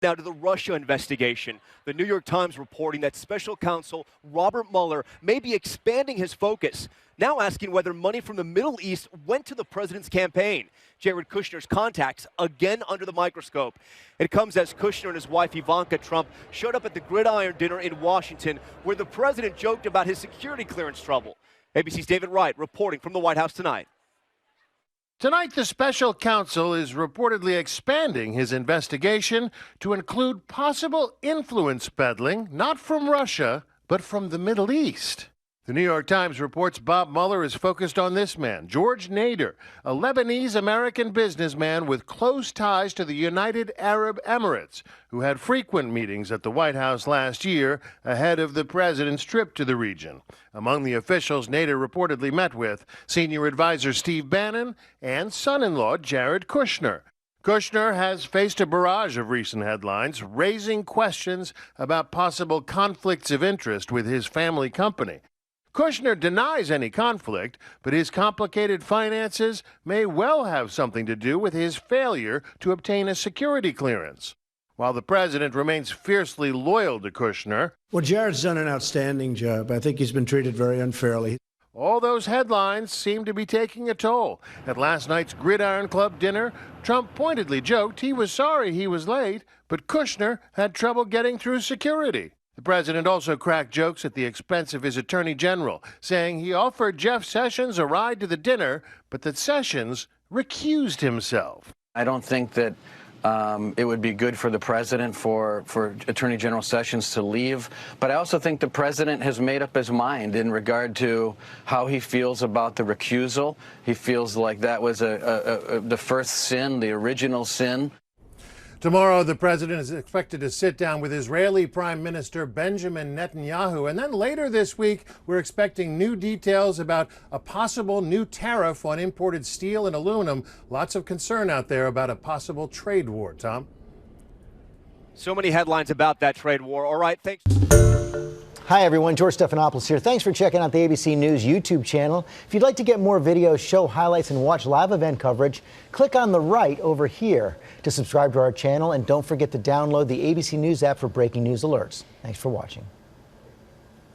Now to the Russia investigation. The New York Times reporting that special counsel Robert Mueller may be expanding his focus, now asking whether money from the Middle East went to the president's campaign. Jared Kushner's contacts again under the microscope. It comes as Kushner and his wife Ivanka Trump showed up at the Gridiron dinner in Washington, where the president joked about his security clearance trouble. ABC's David Wright reporting from the White House tonight. Tonight, the special counsel is reportedly expanding his investigation to include possible influence peddling, not from Russia, but from the Middle East. The New York Times reports Bob Mueller is focused on this man, George Nader, a Lebanese-American businessman with close ties to the United Arab Emirates, who had frequent meetings at the White House last year ahead of the president's trip to the region. Among the officials Nader reportedly met with, senior advisor Steve Bannon and son-in-law Jared Kushner. Kushner has faced a barrage of recent headlines, raising questions about possible conflicts of interest with his family company. Kushner denies any conflict, but his complicated finances may well have something to do with his failure to obtain a security clearance. While the president remains fiercely loyal to Kushner, well, Jared's done an outstanding job. I think he's been treated very unfairly. All those headlines seem to be taking a toll. At last night's Gridiron Club dinner, Trump pointedly joked he was sorry he was late, but Kushner had trouble getting through security. The president also cracked jokes at the expense of his attorney general, saying he offered Jeff Sessions a ride to the dinner, but that Sessions recused himself. I don't think that it would be good for the president for Attorney General Sessions to leave, but I also think the president has made up his mind in regard to how he feels about the recusal. He feels like that was the first sin, the original sin. Tomorrow, the president is expected to sit down with Israeli Prime Minister Benjamin Netanyahu. And then later this week, we're expecting new details about a possible new tariff on imported steel and aluminum. Lots of concern out there about a possible trade war, Tom. So many headlines about that trade war. All right, thanks. Hi, everyone. George Stephanopoulos here. Thanks for checking out the ABC News YouTube channel. If you'd like to get more videos, show highlights, and watch live event coverage, click on the right over here to subscribe to our channel. And don't forget to download the ABC News app for breaking news alerts. Thanks for watching.